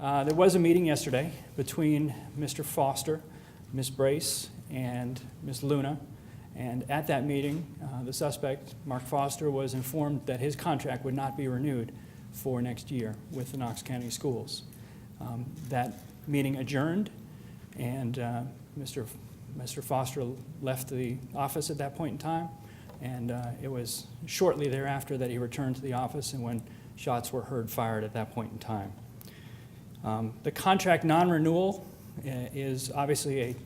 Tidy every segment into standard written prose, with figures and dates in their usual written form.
There was a meeting yesterday between Mr. Foster, Ms. Brace, and Ms. Luna. And at that meeting, the suspect, Mark Foster, was informed that his contract would not be renewed for next year with the Knox County Schools. That meeting adjourned, and Mr. Foster left the office at that point in time, and it was shortly thereafter that he returned to the office and when shots were heard fired at that point in time. The contract non-renewal is obviously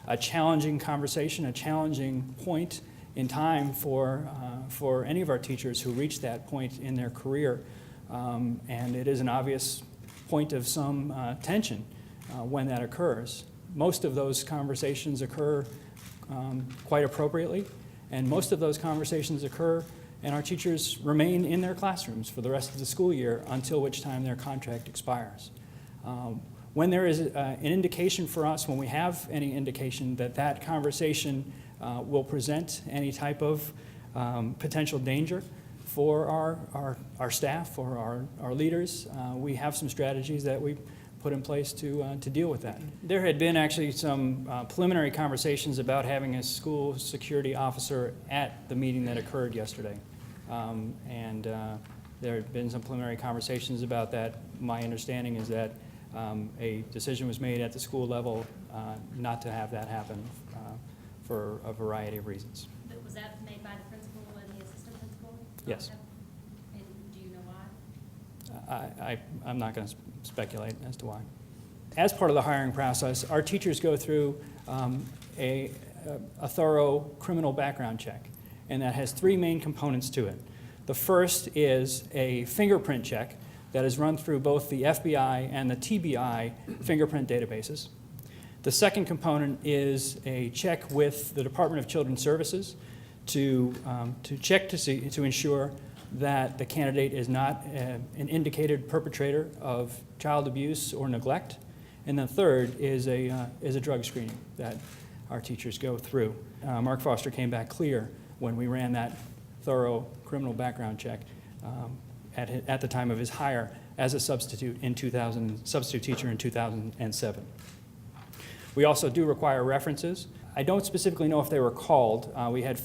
a challenging conversation, a challenging point in time for any of our teachers who reach that point in their career. And it is an obvious point of some tension when that occurs. Most of those conversations occur quite appropriately, and most of those conversations occur and our teachers remain in their classrooms for the rest of the school year until which time their contract expires. When there is an indication for us, when we have any indication that that conversation will present any type of potential danger for our staff or our leaders, we have some strategies that we put in place to deal with that. There had been actually some preliminary conversations about having a school security officer at the meeting that occurred yesterday. There had been some preliminary conversations about that. My understanding is that a decision was made at the school level not to have that happen for a variety of reasons. But was that made by the principal and the assistant principal? Yes. And do you know why? I'm not going to speculate as to why. As part of the hiring process, our teachers go through a thorough criminal background check, and that has three main components to it. The first is a fingerprint check that is run through both the FBI and the TBI fingerprint databases. The second component is a check with the Department of Children's Services to check to ensure that the candidate is not an indicated perpetrator of child abuse or neglect. And the third is a drug screening that our teachers go through. Mark Foster came back clear when we ran that thorough criminal background check at the time of his hire as a substitute teacher in 2007. We also do require references. I don't specifically know if they were called. We had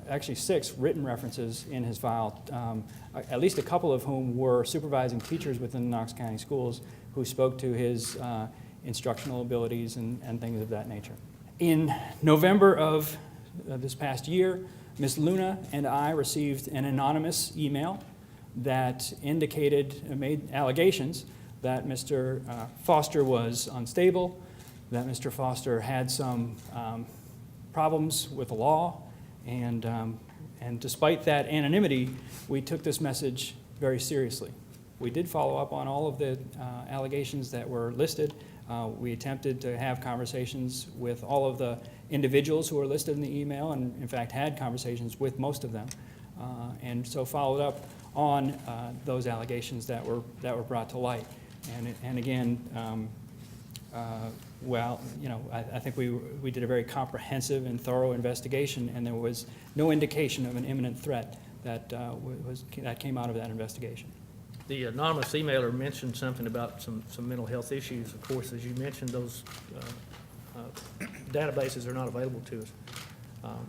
actually six written references in his file, at least a couple of whom were supervising teachers within the Knox County Schools who spoke to his instructional abilities and things of that nature. In November of this past year, Ms. Luna and I received an anonymous email that made allegations that Mr. Foster was unstable, that Mr. Foster had some problems with the law, and despite that anonymity, we took this message very seriously. We did follow up on all of the allegations that were listed. We attempted to have conversations with all of the individuals who were listed in the email, and in fact had conversations with most of them, and so followed up on those allegations that were brought to light. And again, I think we did a very comprehensive and thorough investigation, and there was no indication of an imminent threat that came out of that investigation. The anonymous emailer mentioned something about some mental health issues. Of course, as you mentioned, those databases are not available to us.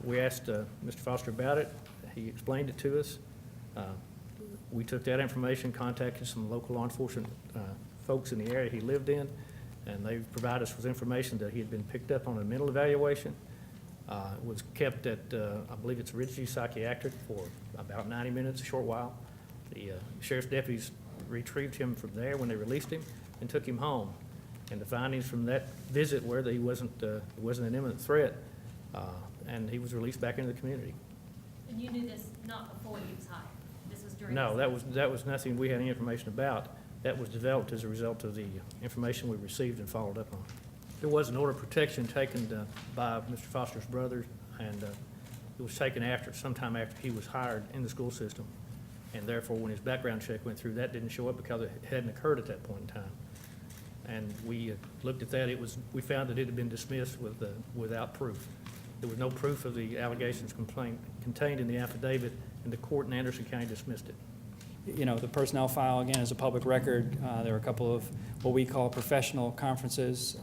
We asked Mr. Foster about it. He explained it to us. We took that information, contacted some local law enforcement folks in the area he lived in, and they provided us with information that he had been picked up on a mental evaluation. Was kept at, I believe it's Ridgeview Psychiatric for about 90 minutes, a short while. The sheriff's deputies retrieved him from there when they released him and took him home. And the findings from that visit were that he wasn't an imminent threat, and he was released back into the community. And you knew this not before he was hired? This was during No, that was nothing we had any information about. That was developed as a result of the information we received and followed up on. There was an order of protection taken by Mr. Foster's brother, and it was taken sometime after he was hired in the school system. And therefore, when his background check went through, that didn't show up because it hadn't occurred at that point in time. And we looked at that. We found that it had been dismissed without proof. There was no proof of the allegations contained in the affidavit, and the court in Anderson County dismissed it. You know, the personnel file, again, is a public record. There were a couple of what we call professional conferences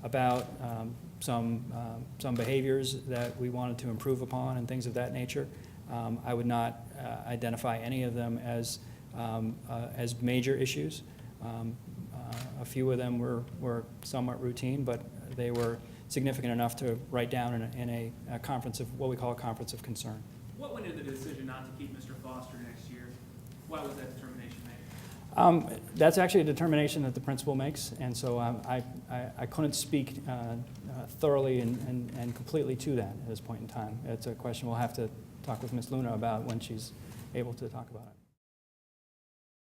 about some behaviors that we wanted to improve upon and things of that nature. I would not identify any of them as major issues. A few of them were somewhat routine, but they were significant enough to write down in a conference of, what we call a conference of concern. What went into the decision not to keep Mr. Foster next year? Why was that determination made? That's actually a determination that the principal makes, and so I couldn't speak thoroughly and completely to that at this point in time. It's a question we'll have to talk with Ms. Luna about when she's able to talk about it.